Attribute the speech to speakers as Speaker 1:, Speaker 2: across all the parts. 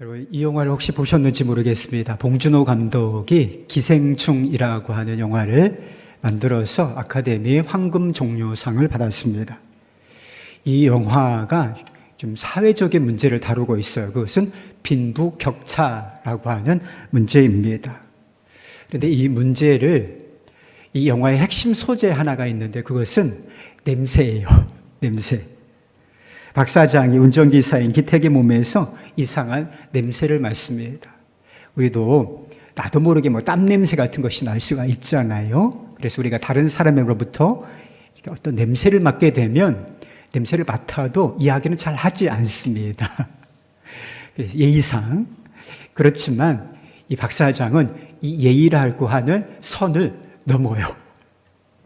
Speaker 1: 여러분, 이 영화를 혹시 보셨는지 모르겠습니다. 봉준호 감독이 기생충이라고 하는 영화를 만들어서 아카데미 황금종려상을 받았습니다. 이 영화가 좀 사회적인 문제를 다루고 있어요. 그것은 빈부격차라고 하는 문제입니다. 그런데 이 문제를, 이 영화의 핵심 소재 하나가 있는데 그것은 냄새예요. 냄새. 박 사장이 운전기사인 기택의 몸에서 이상한 냄새를 맡습니다. 우리도 나도 모르게 땀 냄새 같은 것이 날 수가 있잖아요. 그래서 우리가 다른 사람으로부터 어떤 냄새를 맡게 되면 냄새를 맡아도 이야기는 잘 하지 않습니다. 그래서 예의상. 그렇지만 이 박 사장은 이 예의라고 하는 선을 넘어요.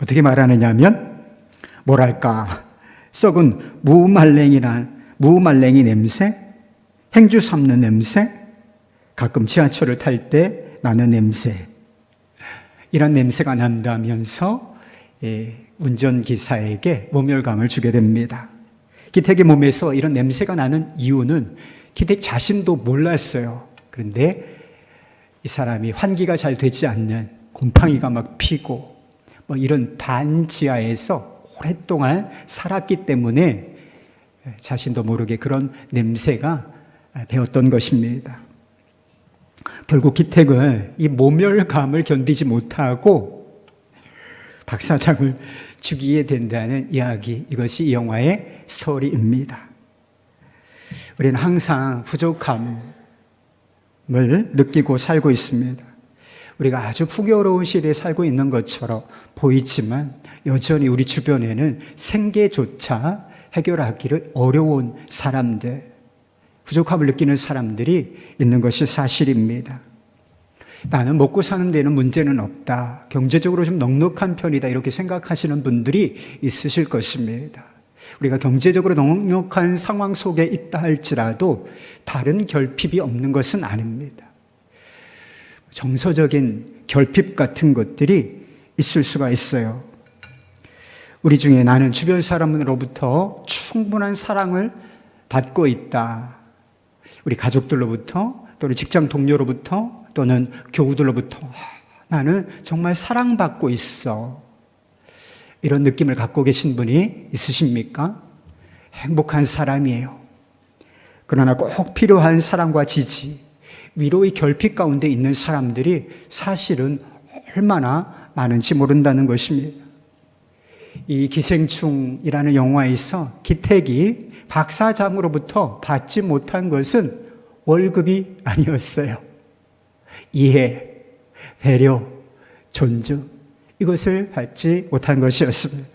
Speaker 1: 어떻게 말하느냐면, 뭐랄까, 썩은 무말랭이 냄새, 행주 삶는 냄새, 가끔 지하철을 탈 때 나는 냄새, 이런 냄새가 난다면서 운전기사에게 모멸감을 주게 됩니다. 기택의 몸에서 이런 냄새가 나는 이유는 기택 자신도 몰랐어요. 그런데 이 사람이 환기가 잘 되지 않는 곰팡이가 막 피고 이런 반지하에서 오랫동안 살았기 때문에 자신도 모르게 그런 냄새가 배었던 것입니다. 결국 기택은 이 모멸감을 견디지 못하고 박 사장을 죽이게 된다는 이야기, 이것이 이 영화의 스토리입니다. 우리는 항상 부족함을 느끼고 살고 있습니다. 우리가 아주 풍요로운 시대에 살고 있는 것처럼 보이지만 여전히 우리 주변에는 생계조차 해결하기를 어려운 사람들, 부족함을 느끼는 사람들이 있는 것이 사실입니다. 나는 먹고 사는 데는 문제는 없다, 경제적으로 좀 넉넉한 편이다, 이렇게 생각하시는 분들이 있으실 것입니다. 우리가 경제적으로 넉넉한 상황 속에 있다 할지라도 다른 결핍이 없는 것은 아닙니다. 정서적인 결핍 같은 것들이 있을 수가 있어요. 우리 중에 나는 주변 사람으로부터 충분한 사랑을 받고 있다, 우리 가족들로부터, 또는 직장 동료로부터, 또는 교우들로부터 나는 정말 사랑받고 있어, 이런 느낌을 갖고 계신 분이 있으십니까? 행복한 사람이에요. 그러나 꼭 필요한 사랑과 지지, 위로의 결핍 가운데 있는 사람들이 사실은 얼마나 많은지 모른다는 것입니다. 이 기생충이라는 영화에서 기택이 박 사장으로부터 받지 못한 것은 월급이 아니었어요. 이해, 배려, 존중, 이것을 받지 못한 것이었습니다.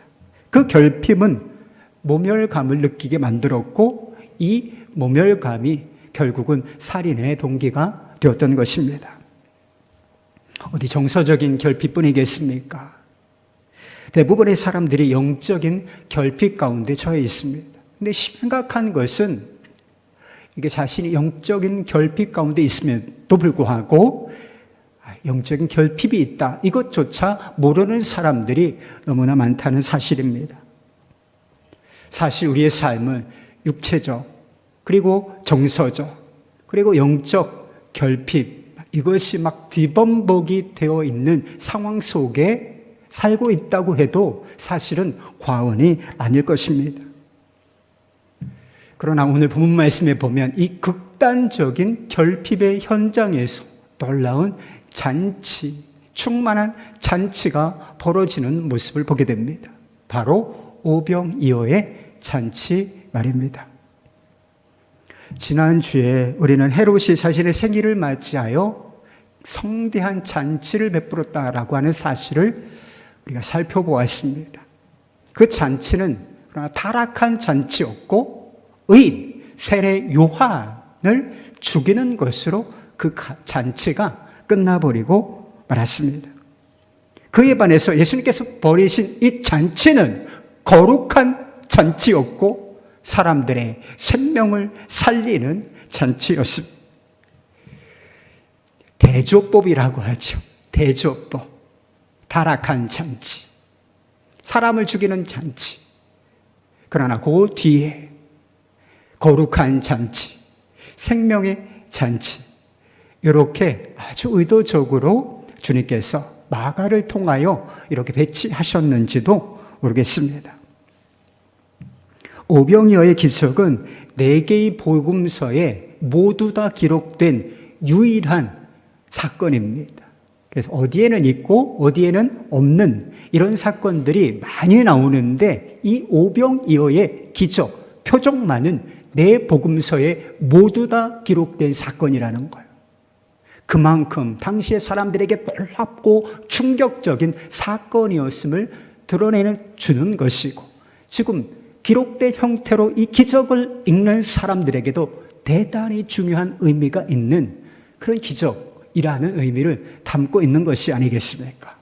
Speaker 1: 그 결핍은 모멸감을 느끼게 만들었고, 이 모멸감이 결국은 살인의 동기가 되었던 것입니다. 어디 정서적인 결핍뿐이겠습니까? 대부분의 사람들이 영적인 결핍 가운데 처해 있습니다. 근데 심각한 것은 이게 자신이 영적인 결핍 가운데 있음에도 불구하고 영적인 결핍이 있다, 이것조차 모르는 사람들이 너무나 많다는 사실입니다. 사실 우리의 삶은 육체적, 그리고 정서적, 그리고 영적 결핍, 이것이 막 뒤범벅이 되어 있는 상황 속에 살고 있다고 해도 사실은 과언이 아닐 것입니다. 그러나 오늘 본문 말씀에 보면 이 극단적인 결핍의 현장에서 놀라운 잔치, 충만한 잔치가 벌어지는 모습을 보게 됩니다. 바로 오병이어의 잔치 말입니다. 지난주에 우리는 헤롯이 자신의 생일을 맞이하여 성대한 잔치를 베풀었다라고 하는 사실을 우리가 살펴보았습니다. 그 잔치는 그러나 타락한 잔치였고, 의인 세례 요한을 죽이는 것으로 그 잔치가 끝나버리고 말았습니다. 그에 반해서 예수님께서 벌이신 이 잔치는 거룩한 잔치였고, 사람들의 생명을 살리는 잔치였습니다. 대조법이라고 하죠. 대조법. 타락한 잔치, 사람을 죽이는 잔치. 그러나 그 뒤에 거룩한 잔치, 생명의 잔치, 이렇게 아주 의도적으로 주님께서 마가를 통하여 이렇게 배치하셨는지도 모르겠습니다. 오병이어의 기적은 4개의 복음서에 모두 다 기록된 유일한 사건입니다. 그래서 어디에는 있고 어디에는 없는 이런 사건들이 많이 나오는데, 이 오병이어의 기적, 표적만은 4복음서에 모두 다 기록된 사건이라는 거예요. 그만큼 당시의 사람들에게 놀랍고 충격적인 사건이었음을 드러내는 주는 것이고, 지금 기록된 형태로 이 기적을 읽는 사람들에게도 대단히 중요한 의미가 있는 그런 기적이라는 의미를 담고 있는 것이 아니겠습니까?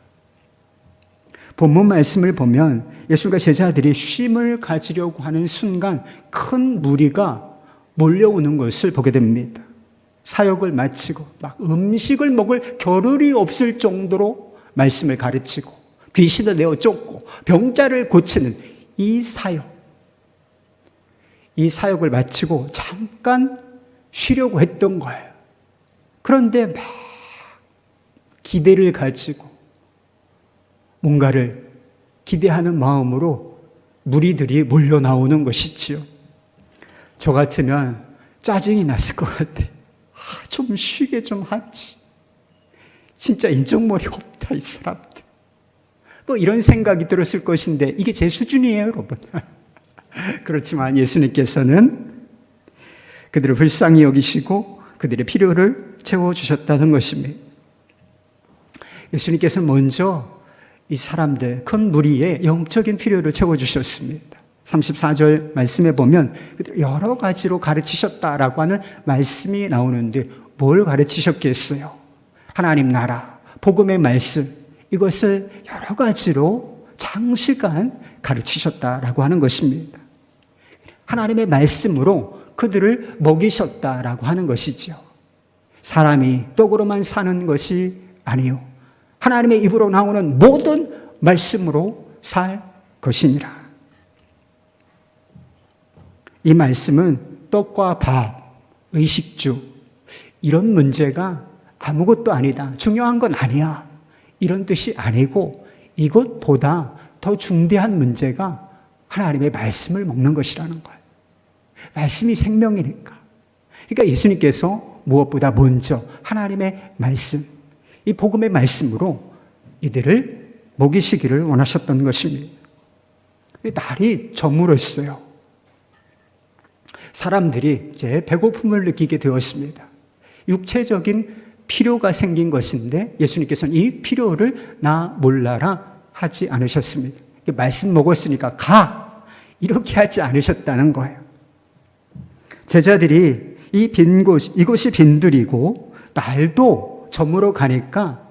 Speaker 1: 본문 말씀을 보면 예수님과 제자들이 쉼을 가지려고 하는 순간 큰 무리가 몰려오는 것을 보게 됩니다. 사역을 마치고 막 음식을 먹을 겨를이 없을 정도로 말씀을 가르치고 귀신을 내어 쫓고 병자를 고치는 이 사역을 마치고 잠깐 쉬려고 했던 거예요. 그런데 막 기대를 가지고 뭔가를 기대하는 마음으로 무리들이 몰려 나오는 것이지요. 저 같으면 짜증이 났을 것 같아. 좀 쉬게 좀 하지. 진짜 인정머리 없다, 이 사람들. 뭐 이런 생각이 들었을 것인데, 이게 제 수준이에요, 여러분. 그렇지만 예수님께서는 그들을 불쌍히 여기시고 그들의 필요를 채워주셨다는 것입니다. 예수님께서는 먼저 이 사람들, 큰 무리의 영적인 필요를 채워주셨습니다. 34절 말씀에 보면 여러 가지로 가르치셨다라고 하는 말씀이 나오는데, 뭘 가르치셨겠어요? 하나님 나라, 복음의 말씀, 이것을 여러 가지로 장시간 가르치셨다라고 하는 것입니다. 하나님의 말씀으로 그들을 먹이셨다라고 하는 것이죠. 사람이 떡으로만 사는 것이 아니요, 하나님의 입으로 나오는 모든 말씀으로 살 것이니라. 이 말씀은 떡과 밥, 의식주, 이런 문제가 아무것도 아니다, 중요한 건 아니야, 이런 뜻이 아니고, 이것보다 더 중대한 문제가 하나님의 말씀을 먹는 것이라는 거예요. 말씀이 생명이니까. 그러니까 예수님께서 무엇보다 먼저 하나님의 말씀, 이 복음의 말씀으로 이들을 먹이시기를 원하셨던 것입니다. 날이 저물었어요. 사람들이 이제 배고픔을 느끼게 되었습니다. 육체적인 필요가 생긴 것인데, 예수님께서는 이 필요를 나 몰라라 하지 않으셨습니다. 말씀 먹었으니까 가, 이렇게 하지 않으셨다는 거예요. 제자들이 이곳이 빈들이고 날도 저물어 가니까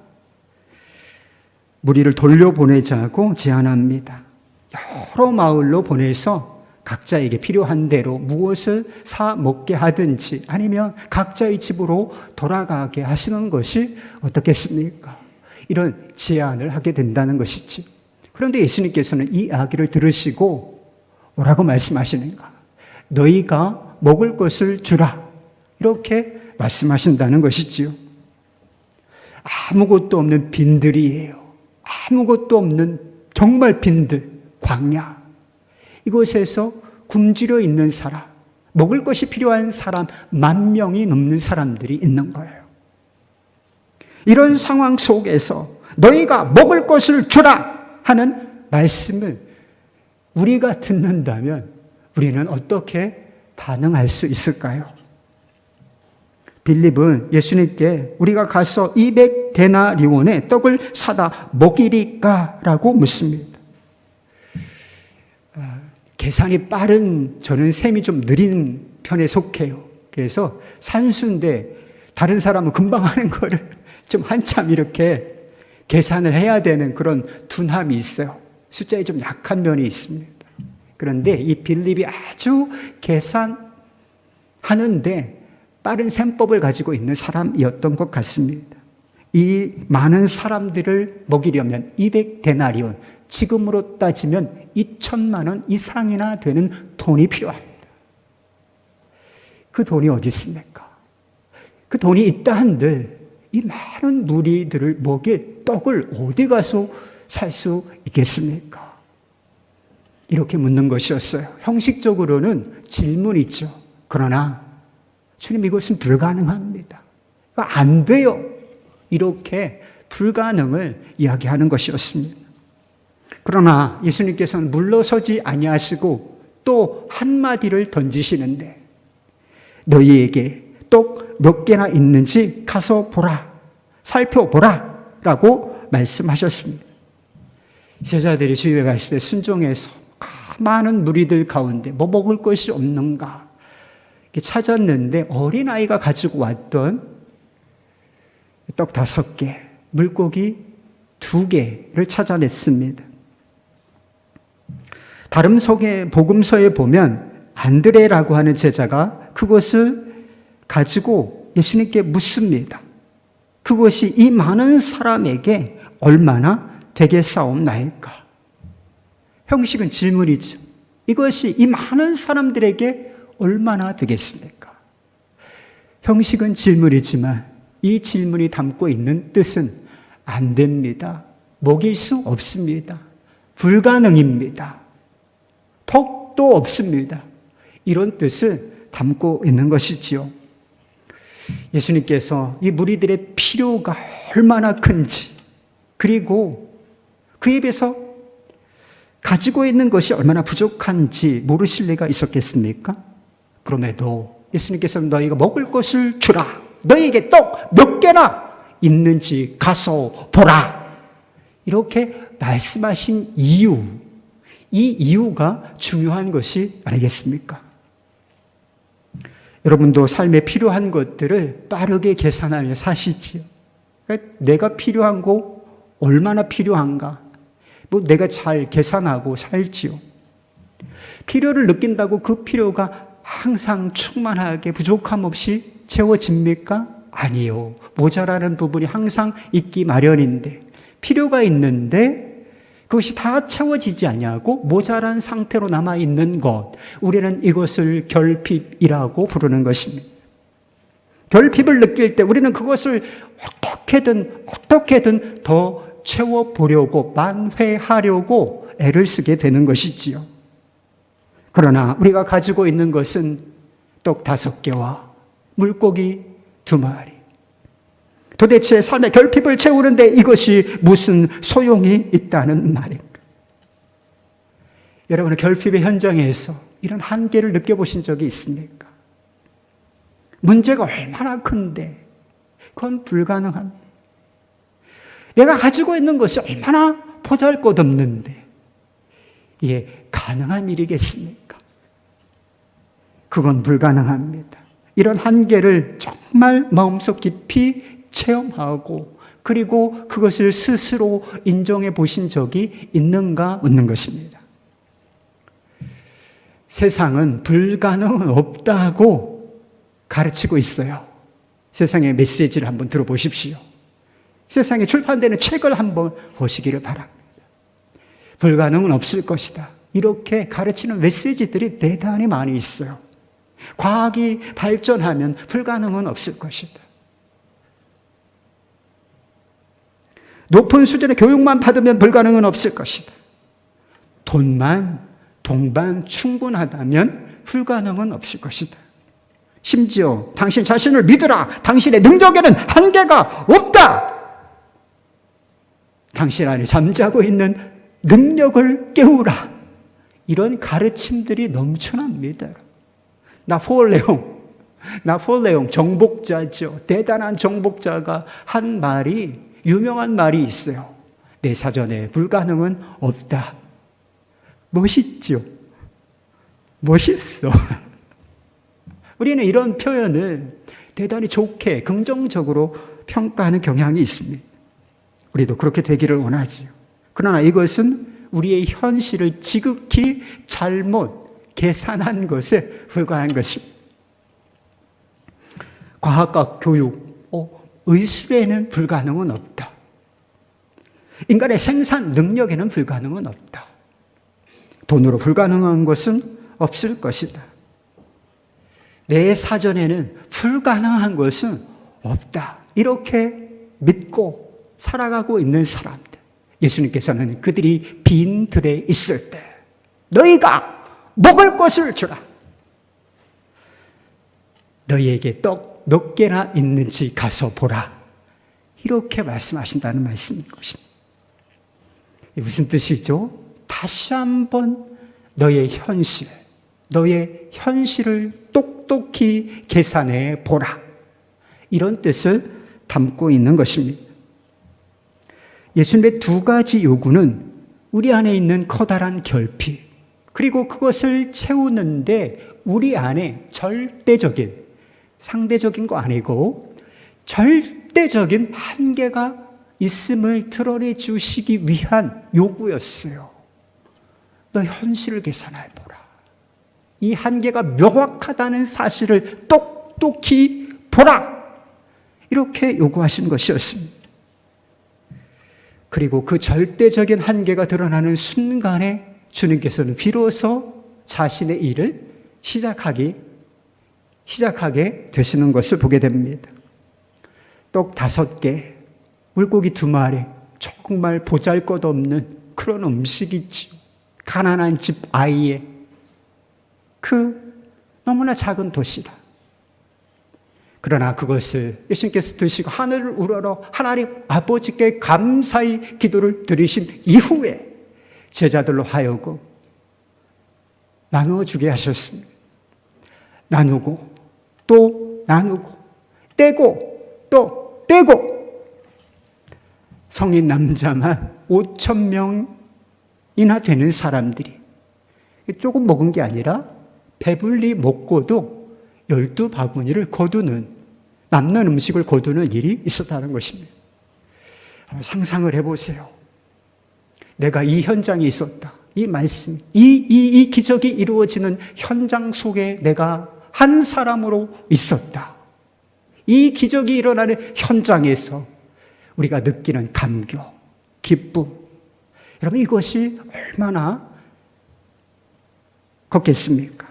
Speaker 1: 무리를 돌려보내자고 제안합니다. 여러 마을로 보내서 각자에게 필요한 대로 무엇을 사 먹게 하든지, 아니면 각자의 집으로 돌아가게 하시는 것이 어떻겠습니까? 이런 제안을 하게 된다는 것이지. 그런데 예수님께서는 이 이야기를 들으시고 뭐라고 말씀하시는가? 너희가 먹을 것을 주라, 이렇게 말씀하신다는 것이지요. 아무것도 없는 빈들이에요. 아무것도 없는 정말 빈들, 광야. 이곳에서 굶주려 있는 사람, 먹을 것이 필요한 사람 10,000명이 넘는 사람들이 있는 거예요. 이런 상황 속에서 너희가 먹을 것을 주라 하는 말씀을 우리가 듣는다면 우리는 어떻게 반응할 수 있을까요? 빌립은 예수님께 우리가 가서 200데나리온의 떡을 사다 먹이리까? 라고 묻습니다. 계산이 빠른 저는 셈이 좀 느린 편에 속해요. 그래서 산수인데 다른 사람은 금방 하는 거를 좀 한참 이렇게 계산을 해야 되는 그런 둔함이 있어요. 숫자에 좀 약한 면이 있습니다. 그런데 이 빌립이 아주 계산하는데 빠른 셈법을 가지고 있는 사람이었던 것 같습니다. 이 많은 사람들을 먹이려면 200데나리온, 지금으로 따지면 2,000만 원 이상이나 되는 돈이 필요합니다. 그 돈이 어디 있습니까? 그 돈이 있다 한들 이 많은 무리들을 먹일 떡을 어디 가서 살 수 있겠습니까? 이렇게 묻는 것이었어요. 형식적으로는 질문이죠. 그러나 주님, 이것은 불가능합니다. 안 돼요. 이렇게 불가능을 이야기하는 것이었습니다. 그러나 예수님께서는 물러서지 아니하시고 또 한마디를 던지시는데, 너희에게 떡 몇 개나 있는지 가서 보라, 살펴보라 라고 말씀하셨습니다. 제자들이 주님의 말씀에 순종해서 많은 무리들 가운데 뭐 먹을 것이 없는가 찾았는데, 어린아이가 가지고 왔던 떡 5개, 물고기 2개를 찾아냈습니다. 다른 속에 복음서에 보면 안드레라고 하는 제자가 그것을 가지고 예수님께 묻습니다. 그것이 이 많은 사람에게 얼마나 되겠사옵나이까? 형식은 질문이죠. 이것이 이 많은 사람들에게 얼마나 되겠습니까? 형식은 질문이지만 이 질문이 담고 있는 뜻은 안 됩니다. 먹일 수 없습니다. 불가능입니다. 턱도 없습니다. 이런 뜻을 담고 있는 것이지요. 예수님께서 이 무리들의 필요가 얼마나 큰지, 그리고 그에 비해서 가지고 있는 것이 얼마나 부족한지 모르실 리가 있었겠습니까? 그럼에도 예수님께서는 너희가 먹을 것을 주라, 너희에게 떡 몇 개나 있는지 가서 보라, 이렇게 말씀하신 이유, 이 이유가 중요한 것이 아니겠습니까? 여러분도 삶에 필요한 것들을 빠르게 계산하며 사시지요. 내가 필요한 거 얼마나 필요한가, 내가 잘 계산하고 살지요. 필요를 느낀다고 그 필요가 항상 충만하게 부족함 없이 채워집니까? 아니요. 모자라는 부분이 항상 있기 마련인데, 필요가 있는데 그것이 다 채워지지 아니하고 모자란 상태로 남아있는 것, 우리는 이것을 결핍이라고 부르는 것입니다. 결핍을 느낄 때 우리는 그것을 어떻게든 더 채워보려고, 만회하려고 애를 쓰게 되는 것이지요. 그러나 우리가 가지고 있는 것은 떡 5개와 물고기 2마리. 도대체 삶의 결핍을 채우는데 이것이 무슨 소용이 있다는 말인가? 여러분은 결핍의 현장에서 이런 한계를 느껴보신 적이 있습니까? 문제가 얼마나 큰데 그건 불가능합니다. 내가 가지고 있는 것이 얼마나 보잘것없는데 이게 가능한 일이겠습니까? 그건 불가능합니다. 이런 한계를 정말 마음속 깊이 체험하고, 그리고 그것을 스스로 인정해 보신 적이 있는가 묻는 것입니다. 세상은 불가능은 없다고 가르치고 있어요. 세상의 메시지를 한번 들어보십시오. 세상에 출판되는 책을 한번 보시기를 바랍니다. 불가능은 없을 것이다, 이렇게 가르치는 메시지들이 대단히 많이 있어요. 과학이 발전하면 불가능은 없을 것이다. 높은 수준의 교육만 받으면 불가능은 없을 것이다. 돈만 충분하다면 불가능은 없을 것이다. 심지어 당신 자신을 믿으라, 당신의 능력에는 한계가 없다, 당신 안에 잠자고 있는 능력을 깨우라, 이런 가르침들이 넘쳐납니다. 나폴레옹 정복자죠. 대단한 정복자가 한 말이, 유명한 말이 있어요. 내 사전에 불가능은 없다. 멋있죠? 멋있어. 우리는 이런 표현을 대단히 좋게, 긍정적으로 평가하는 경향이 있습니다. 우리도 그렇게 되기를 원하지요. 그러나 이것은 우리의 현실을 지극히 잘못 계산한 것에 불과한 것입니다. 과학과 교육, 의술에는 불가능은 없다. 인간의 생산 능력에는 불가능은 없다. 돈으로 불가능한 것은 없을 것이다. 내 사전에는 불가능한 것은 없다. 이렇게 믿고 살아가고 있는 사람들. 예수님께서는 그들이 빈 들에 있을 때 너희가 먹을 것을 주라. 너희에게 떡 몇 개나 있는지 가서 보라. 이렇게 말씀하신다는 말씀인 것입니다. 무슨 뜻이죠? 다시 한번 너의 현실을 똑똑히 계산해 보라. 이런 뜻을 담고 있는 것입니다. 예수님의 두 가지 요구는 우리 안에 있는 커다란 결핍, 그리고 그것을 채우는데 우리 안에 절대적인, 상대적인 거 아니고 절대적인 한계가 있음을 드러내 주시기 위한 요구였어요. 너 현실을 계산해 보라. 이 한계가 명확하다는 사실을 똑똑히 보라. 이렇게 요구하신 것이었습니다. 그리고 그 절대적인 한계가 드러나는 순간에 주님께서는 비로소 자신의 일을 시작하게 되시는 것을 보게 됩니다. 떡 5개, 물고기 2마리, 정말 보잘것없는 그런 음식이지요. 가난한 집 아이의 그 너무나 작은 도시다. 그러나 그것을 예수님께서 드시고 하늘을 우러러 하나님 아버지께 감사의 기도를 드리신 이후에 제자들로 하여금 나누어 주게 하셨습니다. 나누고 또 나누고 떼고 또 떼고 성인 남자만 5,000명이나 되는 사람들이 조금 먹은 게 아니라 배불리 먹고도 12바구니를 거두는, 남는 음식을 거두는 일이 있었다는 것입니다. 상상을 해보세요. 내가 이 현장에 있었다. 이 말씀, 이 기적이 이루어지는 현장 속에 내가 한 사람으로 있었다. 이 기적이 일어나는 현장에서 우리가 느끼는 감격, 기쁨. 여러분, 이것이 얼마나 컸겠습니까?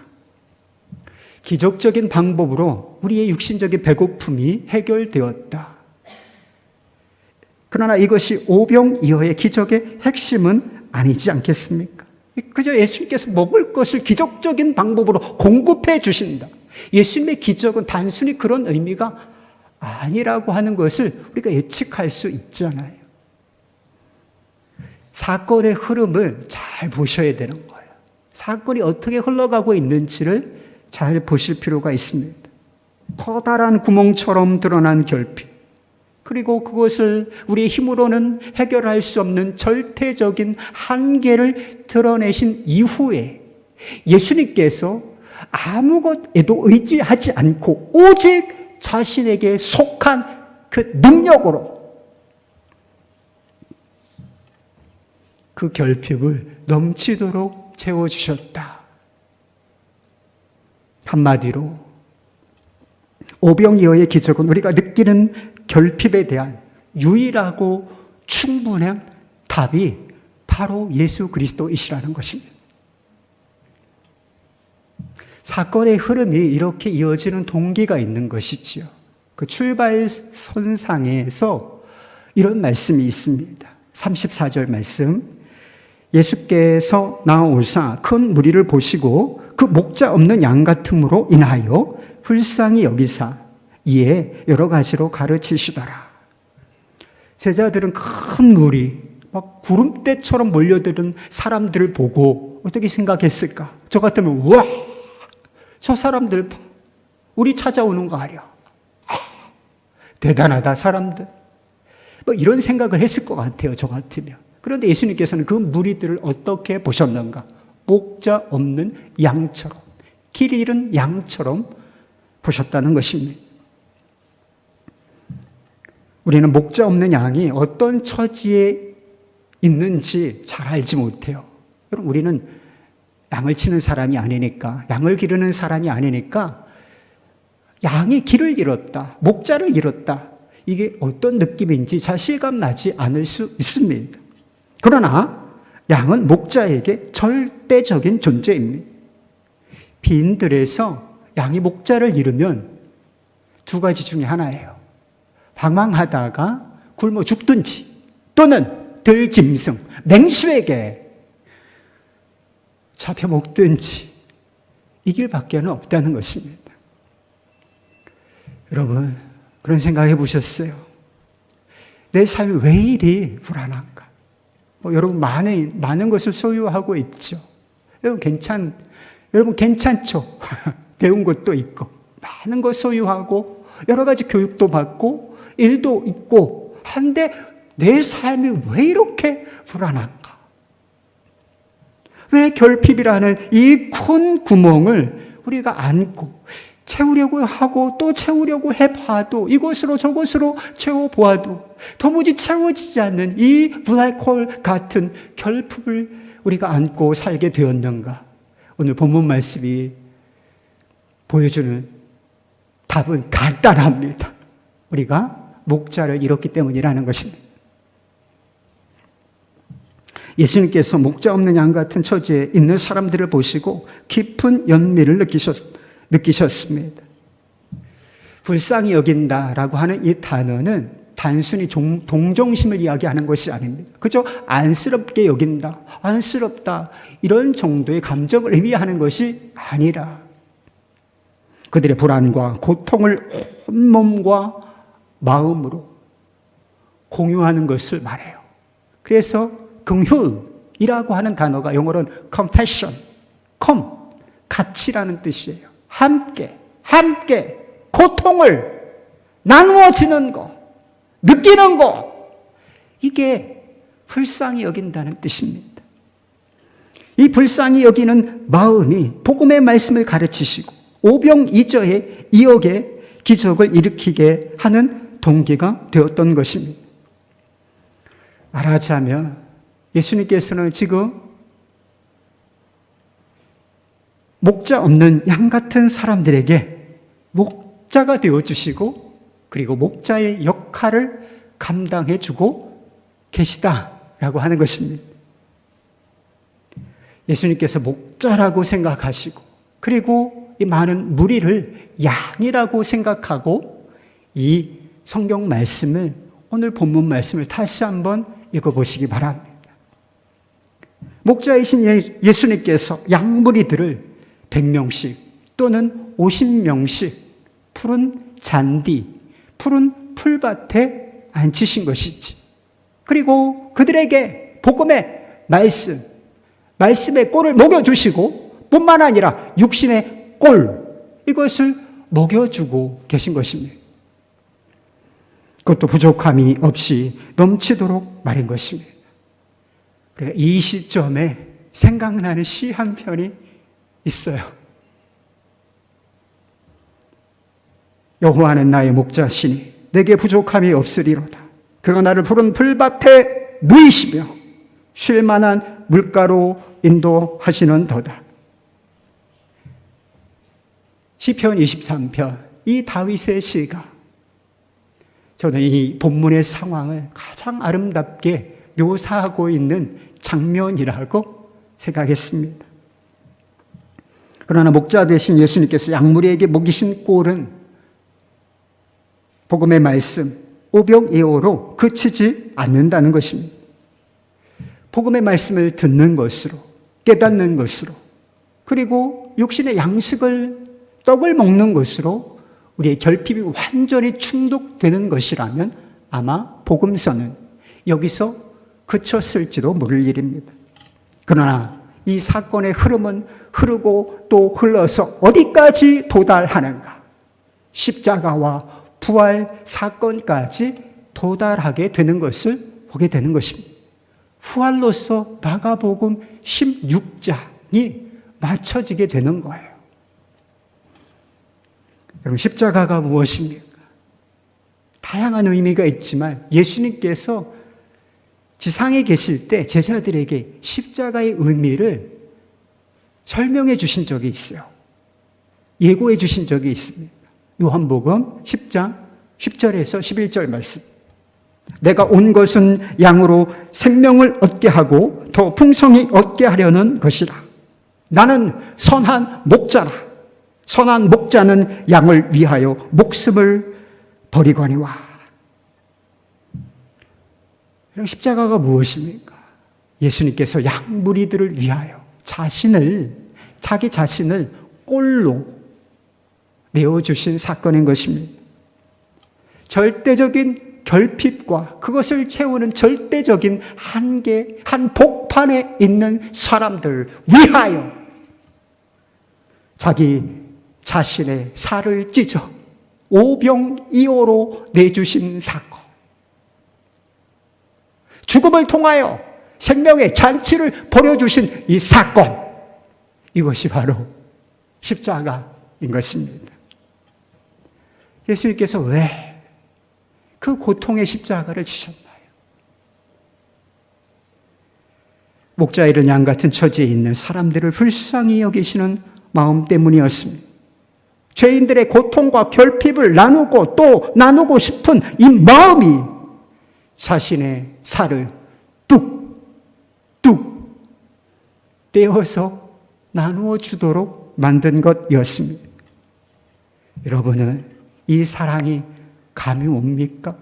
Speaker 1: 기적적인 방법으로 우리의 육신적인 배고픔이 해결되었다. 그러나 이것이 오병이어의 기적의 핵심은 아니지 않겠습니까? 그저 예수님께서 먹을 것을 기적적인 방법으로 공급해 주신다. 예수님의 기적은 단순히 그런 의미가 아니라고 하는 것을 우리가 예측할 수 있잖아요. 사건의 흐름을 잘 보셔야 되는 거예요. 사건이 어떻게 흘러가고 있는지를 잘 보실 필요가 있습니다. 커다란 구멍처럼 드러난 결핍, 그리고 그것을 우리의 힘으로는 해결할 수 없는 절대적인 한계를 드러내신 이후에 예수님께서 아무것에도 의지하지 않고 오직 자신에게 속한 그 능력으로 그 결핍을 넘치도록 채워주셨다. 한마디로 오병이어의 기적은 우리가 느끼는 결핍에 대한 유일하고 충분한 답이 바로 예수 그리스도이시라는 것입니다. 사건의 흐름이 이렇게 이어지는 동기가 있는 것이지요. 그 출발선상에서 이런 말씀이 있습니다. 34절 말씀. 예수께서 나오사 큰 무리를 보시고 그 목자 없는 양 같음으로 인하여 불쌍히 여기사 이에 여러 가지로 가르치시더라. 제자들은 큰 무리, 막 구름대처럼 몰려드는 사람들을 보고 어떻게 생각했을까? 저 같으면 우와, 저 사람들 우리 찾아오는 거 아니야. 대단하다 사람들. 뭐 이런 생각을 했을 것 같아요, 저 같으면. 그런데 예수님께서는 그 무리들을 어떻게 보셨는가? 목자 없는 양처럼, 길 잃은 양처럼 보셨다는 것입니다. 우리는 목자 없는 양이 어떤 처지에 있는지 잘 알지 못해요. 여러분, 우리는 양을 치는 사람이 아니니까, 양을 기르는 사람이 아니니까 양이 길을 잃었다, 목자를 잃었다, 이게 어떤 느낌인지 잘 실감 나지 않을 수 있습니다. 그러나 양은 목자에게 절대적인 존재입니다. 빈들에서 양이 목자를 잃으면 두 가지 중에 하나예요. 방황하다가 굶어 죽든지 또는 들짐승, 맹수에게 잡혀 먹든지 이 길밖에는 없다는 것입니다. 여러분, 그런 생각 해보셨어요? 내 삶이 왜 이리 불안한가? 여러분 많은 것을 소유하고 있죠. 여러분 괜찮죠? 배운 것도 있고 많은 것 소유하고 여러 가지 교육도 받고 일도 있고 한데 내 삶이 왜 이렇게 불안한가? 왜 결핍이라는 이 큰 구멍을 우리가 안고 채우려고 하고 또 채우려고 해봐도 이곳으로 저곳으로 채워보아도 도무지 채워지지 않는 이 블랙홀 같은 결핍을 우리가 안고 살게 되었는가? 오늘 본문 말씀이 보여주는 답은 간단합니다. 우리가 목자를 잃었기 때문이라는 것입니다. 예수님께서 목자 없는 양 같은 처지에 있는 사람들을 보시고 깊은 연민을 느끼셨습니다. 불쌍히 여긴다라고 하는 이 단어는 단순히 동정심을 이야기하는 것이 아닙니다. 그저 안쓰럽게 여긴다, 안쓰럽다 이런 정도의 감정을 의미하는 것이 아니라 그들의 불안과 고통을 온몸과 마음으로 공유하는 것을 말해요. 그래서 긍휼이라고 하는 단어가 영어로는 compassion, 같이라는 뜻이에요. 함께 고통을 나누어지는 것, 느끼는 것, 이게 불쌍히 여긴다는 뜻입니다. 이 불쌍히 여기는 마음이 복음의 말씀을 가르치시고 오병이어의 2억의 기적을 일으키게 하는 동기가 되었던 것입니다. 말하자면 예수님께서는 지금 목자 없는 양 같은 사람들에게 목자가 되어주시고 그리고 목자의 역할을 감당해주고 계시다라고 하는 것입니다. 예수님께서 목자라고 생각하시고 그리고 이 많은 무리를 양이라고 생각하고 이 성경 말씀을 오늘 본문 말씀을 다시 한번 읽어보시기 바랍니다. 목자이신 예수님께서 양무리들을 100명씩 또는 50명씩 푸른 잔디, 푸른 풀밭에 앉히신 것이지. 그리고 그들에게 복음의 말씀의 꼴을 먹여주시고 뿐만 아니라 육신의 꼴, 이것을 먹여주고 계신 것입니다. 그것도 부족함이 없이 넘치도록 말인 것입니다. 이 시점에 생각나는 시 한 편이 있어요. 여호와는 나의 목자시니 내게 부족함이 없으리로다. 그가 나를 푸른 풀밭에 누이시며 쉴 만한 물가로 인도하시는도다. 시편 23편, 이 다윗의 시가 저는 이 본문의 상황을 가장 아름답게 묘사하고 있는 장면이라고 생각했습니다. 그러나 목자 되신 예수님께서 양무리에게 먹이신 꼴은 복음의 말씀, 오병이어로 그치지 않는다는 것입니다. 복음의 말씀을 듣는 것으로, 깨닫는 것으로, 그리고 육신의 양식을, 떡을 먹는 것으로 우리의 결핍이 완전히 충족되는 것이라면 아마 복음서는 여기서 그쳤을지도 모를 일입니다. 그러나 이 사건의 흐름은 흐르고 또 흘러서 어디까지 도달하는가? 십자가와 부활 사건까지 도달하게 되는 것을 보게 되는 것입니다. 부활로서 마가복음 16장이 맞춰지게 되는 거예요. 여러분, 십자가가 무엇입니까? 다양한 의미가 있지만 예수님께서 지상에 계실 때 제자들에게 십자가의 의미를 설명해 주신 적이 있어요. 예고해 주신 적이 있습니다. 요한복음 10장 10절에서 11절 말씀. 내가 온 것은 양으로 생명을 얻게 하고 더 풍성히 얻게 하려는 것이라. 나는 선한 목자라. 선한 목자는 양을 위하여 목숨을 버리거니와. 그럼 십자가가 무엇입니까? 예수님께서 양무리들을 위하여 자기 자신을 꼴로 내어주신 사건인 것입니다. 절대적인 결핍과 그것을 채우는 절대적인 한계, 한 복판에 있는 사람들을 위하여 자기 자신의 살을 찢어 오병이어로 내주신 사건. 죽음을 통하여 생명의 잔치를 벌여주신 이 사건. 이것이 바로 십자가인 것입니다. 예수님께서 왜 그 고통의 십자가를 지셨나요? 목자 잃은 양 같은 처지에 있는 사람들을 불쌍히 여기시는 마음 때문이었습니다. 죄인들의 고통과 결핍을 나누고 또 나누고 싶은 이 마음이 자신의 살을 뚝뚝 떼어서 나누어 주도록 만든 것이었습니다. 여러분은 이 사랑이 감이 옵니까?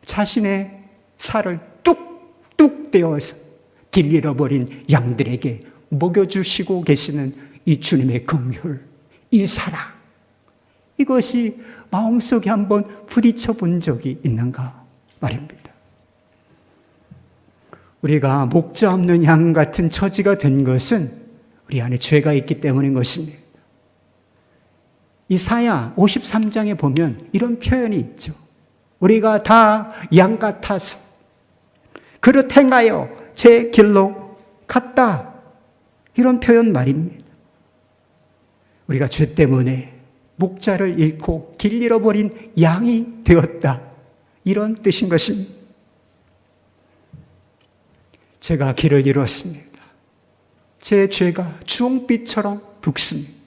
Speaker 1: 자신의 살을 뚝뚝 떼어서 길 잃어버린 양들에게 먹여주시고 계시는 이 주님의 긍휼, 이 사랑, 이것이 마음속에 한번 부딪혀 본 적이 있는가 말입니다. 우리가 목자 없는 양 같은 처지가 된 것은 우리 안에 죄가 있기 때문인 것입니다. 이사야 53장에 보면 이런 표현이 있죠. 우리가 다 양 같아서 그릇 행하여 제 길로 갔다. 이런 표현 말입니다. 우리가 죄 때문에 목자를 잃고 길 잃어버린 양이 되었다. 이런 뜻인 것입니다. 제가 길을 잃었습니다. 제 죄가 주홍빛처럼 붉습니다.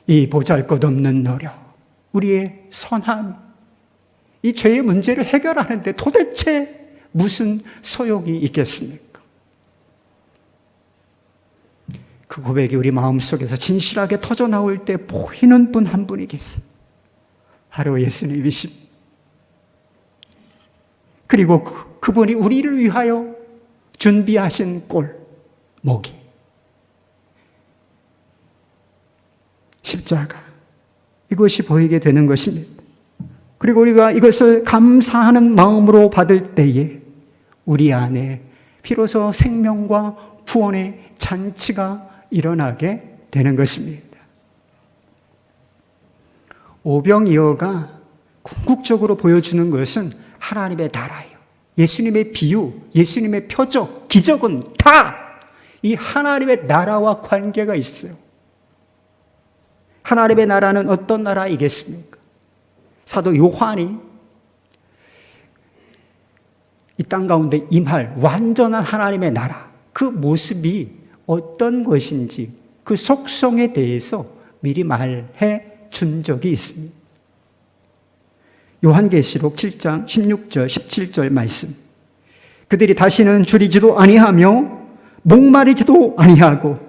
Speaker 1: 이 보잘것없는 노력, 우리의 선함, 이 죄의 문제를 해결하는데 도대체 무슨 소용이 있겠습니까? 그 고백이 우리 마음속에서 진실하게 터져나올 때 보이는 분 한 분이 계세요. 바로 예수님이십니다. 그리고 그분이 우리를 위하여 준비하신 꼴, 목이 십자가, 이것이 보이게 되는 것입니다. 그리고 우리가 이것을 감사하는 마음으로 받을 때에 우리 안에 비로소 생명과 구원의 잔치가 일어나게 되는 것입니다. 오병이어가 궁극적으로 보여주는 것은 하나님의 나라예요. 예수님의 비유, 예수님의 표적, 기적은 다 이 하나님의 나라와 관계가 있어요. 하나님의 나라는 어떤 나라이겠습니까? 사도 요한이 이 땅 가운데 임할 완전한 하나님의 나라, 그 모습이 어떤 것인지 그 속성에 대해서 미리 말해 준 적이 있습니다. 요한계시록 7장 16절 17절 말씀. 그들이 다시는 줄이지도 아니하며 목마르지도 아니하고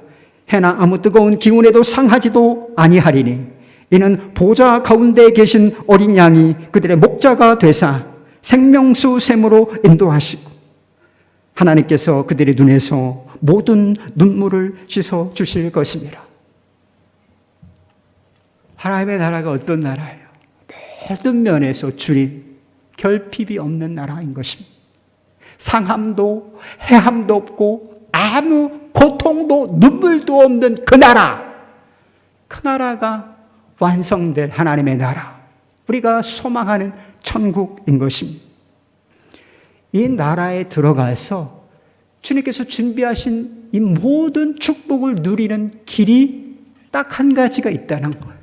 Speaker 1: 해나 아무 뜨거운 기운에도 상하지도 아니하리니 이는 보좌 가운데 계신 어린 양이 그들의 목자가 되사 생명수 샘으로 인도하시고 하나님께서 그들의 눈에서 모든 눈물을 씻어 주실 것입니다. 하나님의 나라가 어떤 나라예요? 모든 면에서 주님, 결핍이 없는 나라인 것입니다. 상함도 해함도 없고 아무 고통도 눈물도 없는 그 나라, 그 나라가 완성될 하나님의 나라, 우리가 소망하는 천국인 것입니다. 이 나라에 들어가서 주님께서 준비하신 이 모든 축복을 누리는 길이 딱 한 가지가 있다는 거예요.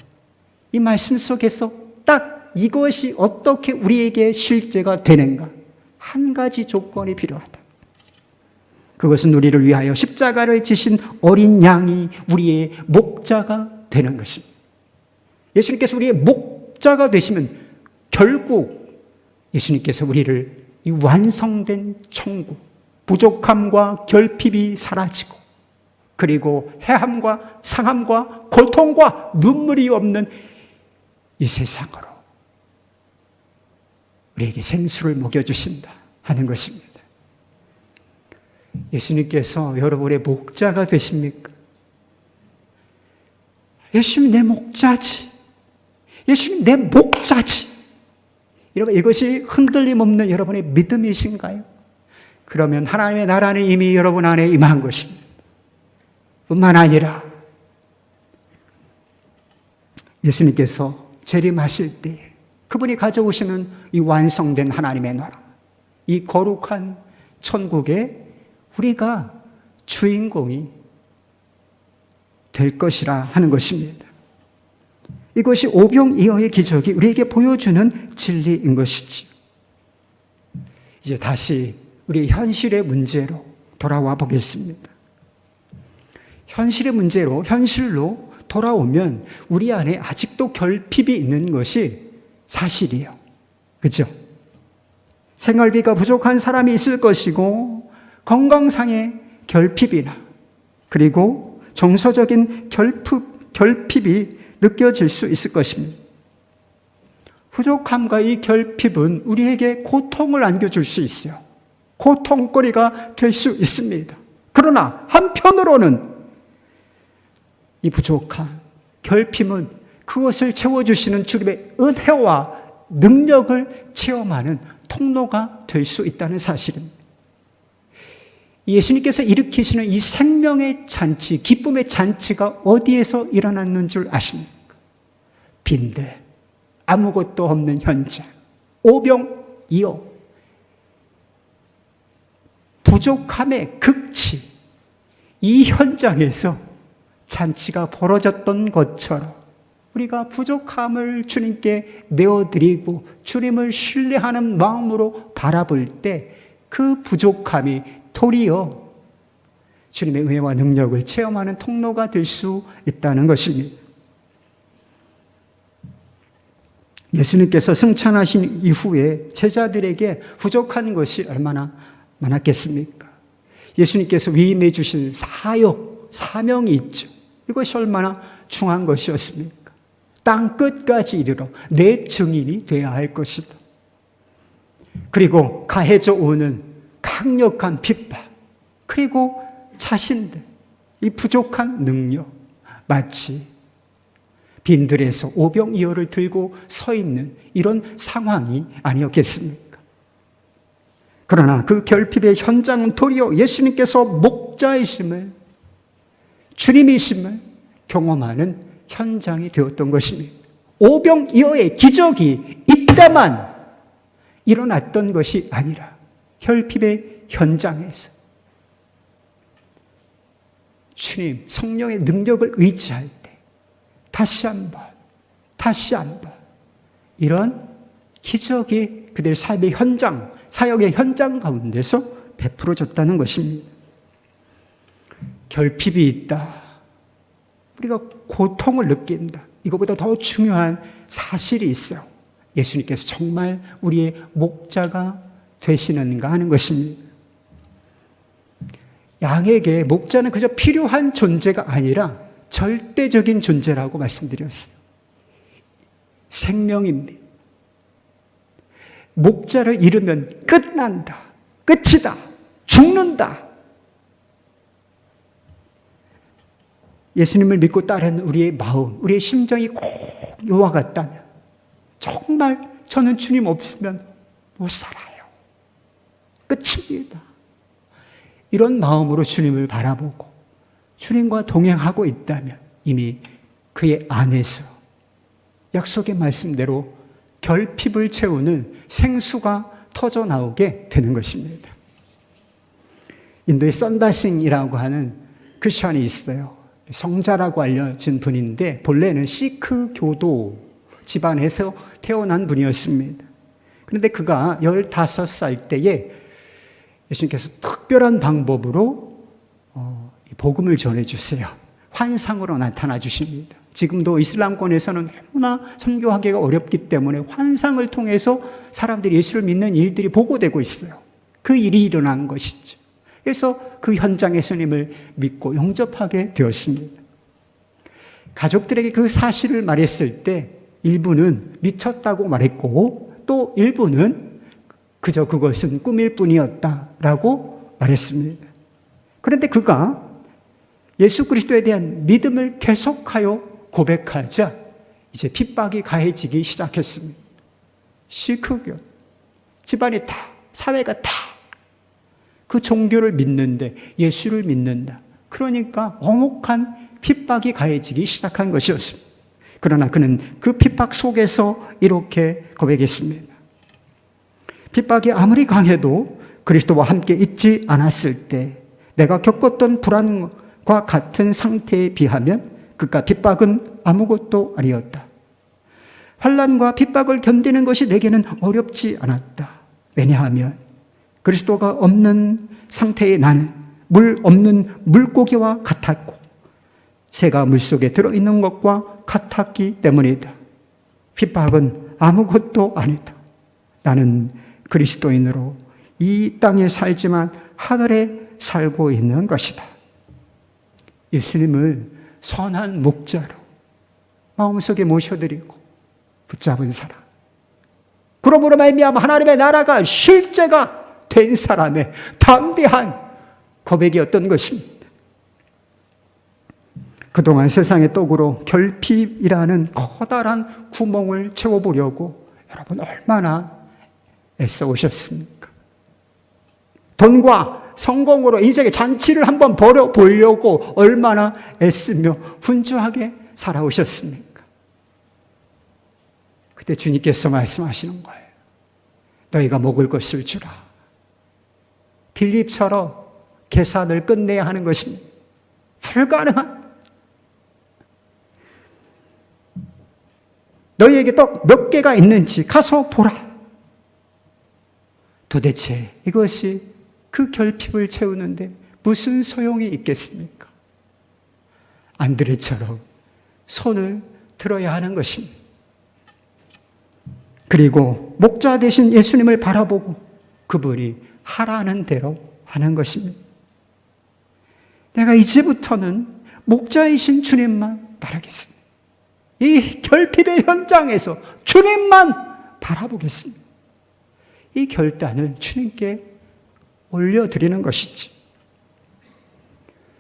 Speaker 1: 이 말씀 속에서 딱 이것이 어떻게 우리에게 실제가 되는가, 한 가지 조건이 필요하다. 그것은 우리를 위하여 십자가를 지신 어린 양이 우리의 목자가 되는 것입니다. 예수님께서 우리의 목자가 되시면 결국 예수님께서 우리를 이 완성된 천국, 부족함과 결핍이 사라지고 그리고 해함과 상함과 고통과 눈물이 없는 이 세상으로 우리에게 생수를 먹여주신다 하는 것입니다. 예수님께서 여러분의 목자가 되십니까? 예수님 내 목자지. 예수님 내 목자지. 여러분, 이것이 흔들림 없는 여러분의 믿음이신가요? 그러면 하나님의 나라는 이미 여러분 안에 임한 것입니다. 뿐만 아니라 예수님께서 재림하실 때 그분이 가져오시는 이 완성된 하나님의 나라, 이 거룩한 천국에 우리가 주인공이 될 것이라 하는 것입니다. 이것이 오병이어의 기적이 우리에게 보여주는 진리인 것이지. 이제 다시 우리 현실의 문제로 돌아와 보겠습니다. 현실로 돌아오면 우리 안에 아직도 결핍이 있는 것이 사실이에요. 그렇죠? 생활비가 부족한 사람이 있을 것이고, 건강상의 결핍이나 그리고 정서적인 결핍이 느껴질 수 있을 것입니다. 부족함과 이 결핍은 우리에게 고통을 안겨줄 수 있어요. 고통거리가 될 수 있습니다. 그러나 한편으로는 이 부족함, 결핍은 그것을 채워주시는 주님의 은혜와 능력을 체험하는 통로가 될 수 있다는 사실입니다. 예수님께서 일으키시는 이 생명의 잔치, 기쁨의 잔치가 어디에서 일어났는 줄 아십니까? 빈대, 아무것도 없는 현장, 오병이어, 부족함의 극치, 이 현장에서 잔치가 벌어졌던 것처럼 우리가 부족함을 주님께 내어드리고 주님을 신뢰하는 마음으로 바라볼 때 그 부족함이 도리어 주님의 은혜와 능력을 체험하는 통로가 될 수 있다는 것입니다. 예수님께서 승천하신 이후에 제자들에게 부족한 것이 얼마나 많았겠습니까? 예수님께서 위임해 주신 사역, 사명이 있죠. 이것이 얼마나 중요한 것이었습니까? 땅 끝까지 이르러 내 증인이 되어야 할 것이다. 그리고 가해져 오는 강력한 핍박, 그리고 자신들, 이 부족한 능력, 마치 빈들에서 오병이어를 들고 서 있는 이런 상황이 아니었겠습니까? 그러나 그 결핍의 현장은 도리어 예수님께서 목자이심을, 주님이심을 경험하는 현장이 되었던 것입니다. 오병이어의 기적이 이때만 일어났던 것이 아니라 결핍의 현장에서 주님, 성령의 능력을 의지할 때 다시 한번 이런 기적이 그들 삶의 현장, 사역의 현장 가운데서 베풀어졌다는 것입니다. 결핍이 있다, 우리가 고통을 느낀다, 이것보다 더 중요한 사실이 있어요. 예수님께서 정말 우리의 목자가 되시는가 하는 것입니다. 양에게 목자는 그저 필요한 존재가 아니라 절대적인 존재라고 말씀드렸어요. 생명입니다. 목자를 잃으면 끝난다, 끝이다, 죽는다. 예수님을 믿고 따르는 우리의 마음, 우리의 심정이 꼭 이와 같다면 정말 저는 주님 없으면 못 살아요, 끝입니다. 이런 마음으로 주님을 바라보고 주님과 동행하고 있다면 이미 그의 안에서 약속의 말씀대로 결핍을 채우는 생수가 터져 나오게 되는 것입니다. 인도의 썬다싱이라고 하는 크리스천이 있어요. 성자라고 알려진 분인데 본래는 시크 교도 집안에서 태어난 분이었습니다. 그런데 그가 15살 때에 예수님께서 특별한 방법으로 복음을 전해주세요. 환상으로 나타나 주십니다. 지금도 이슬람권에서는 너무나 선교하기가 어렵기 때문에 환상을 통해서 사람들이 예수를 믿는 일들이 보고되고 있어요. 그 일이 일어난 것이죠. 그래서 그 현장에 예수님을 믿고 영접하게 되었습니다. 가족들에게 그 사실을 말했을 때 일부는 미쳤다고 말했고 또 일부는 그저 그것은 꿈일 뿐이었다라고 말했습니다. 그런데 그가 예수 그리스도에 대한 믿음을 계속하여 고백하자 이제 핍박이 가해지기 시작했습니다. 실크교, 집안이 다, 사회가 다 그 종교를 믿는데 예수를 믿는다. 그러니까 엄혹한 핍박이 가해지기 시작한 것이었습니다. 그러나 그는 그 핍박 속에서 이렇게 고백했습니다. 핍박이 아무리 강해도 그리스도와 함께 있지 않았을 때 내가 겪었던 불안과 같은 상태에 비하면 그깟 핍박은 아무것도 아니었다. 환난과 핍박을 견디는 것이 내게는 어렵지 않았다. 왜냐하면 그리스도가 없는 상태의 나는 물 없는 물고기와 같았고 새가 물속에 들어있는 것과 같았기 때문이다. 핍박은 아무것도 아니다. 나는 그리스도인으로 이 땅에 살지만 하늘에 살고 있는 것이다. 예수님을 선한 목자로 마음속에 모셔드리고 붙잡은 사람, 그러므로 말미암아 하나님의 나라가 실제가 된 사람의 담대한 고백이었던 것입니다. 그동안 세상의 떡으로 결핍이라는 커다란 구멍을 채워보려고 여러분 얼마나 애써오셨습니까? 돈과 성공으로 인생의 잔치를 한번 벌여보려고 얼마나 애쓰며 분주하게 살아오셨습니까? 그때 주님께서 말씀하시는 거예요. 너희가 먹을 것을 주라. 빌립처럼 계산을 끝내야 하는 것입니다. 불가능한. 너희에게 떡 몇 개가 있는지 가서 보라. 도대체 이것이 그 결핍을 채우는데 무슨 소용이 있겠습니까? 안드레처럼 손을 들어야 하는 것입니다. 그리고 목자 되신 예수님을 바라보고 그분이 하라는 대로 하는 것입니다. 내가 이제부터는 목자이신 주님만 따르겠습니다. 이 결핍의 현장에서 주님만 바라보겠습니다. 이 결단을 주님께 올려드리는 것이지.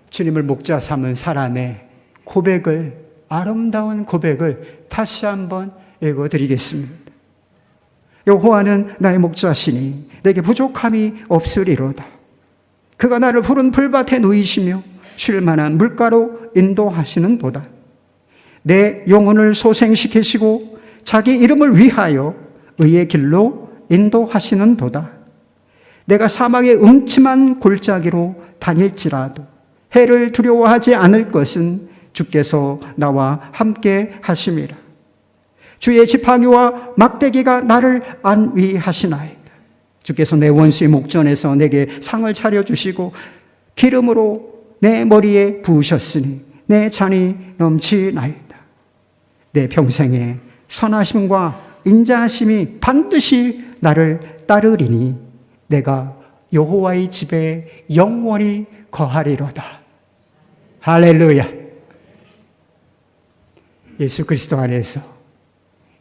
Speaker 1: 주님을 목자 삼은 사람의 고백을, 아름다운 고백을 다시 한번 읽어드리겠습니다. 여호와는 나의 목자시니 내게 부족함이 없으리로다. 그가 나를 푸른 풀밭에 누이시며 쉴 만한 물가로 인도하시는 도다. 내 영혼을 소생시키시고 자기 이름을 위하여 의의 길로 인도하시는 도다. 내가 사막의 음침한 골짜기로 다닐지라도 해를 두려워하지 않을 것은 주께서 나와 함께 하심이라. 주의 지팡이와 막대기가 나를 안위하시나이다. 주께서 내 원수의 목전에서 내게 상을 차려주시고 기름으로 내 머리에 부으셨으니 내 잔이 넘치나이다. 내 평생에 선하심과 인자하심이 반드시 나를 따르리니 내가 여호와의 집에 영원히 거하리로다. 할렐루야. 예수 그리스도 안에서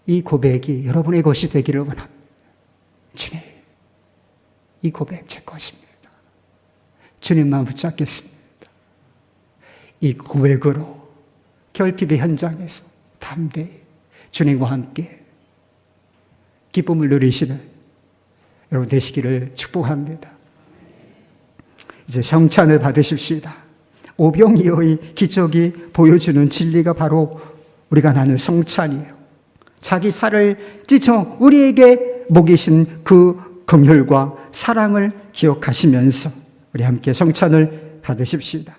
Speaker 1: 이 고백이 여러분의 것이 되기를 원합니다. 주님, 이 고백 제 것입니다. 주님만 붙잡겠습니다. 이 고백으로 결핍의 현장에서 담대히 주님과 함께 기쁨을 누리시는 여러분 되시기를 축복합니다. 이제 성찬을 받으십시다. 오병이어의 기적이 보여주는 진리가 바로 우리가 나눌 성찬이에요. 자기 살을 찢어 우리에게 먹이신 그 긍휼과 사랑을 기억하시면서 우리 함께 성찬을 받으십시다.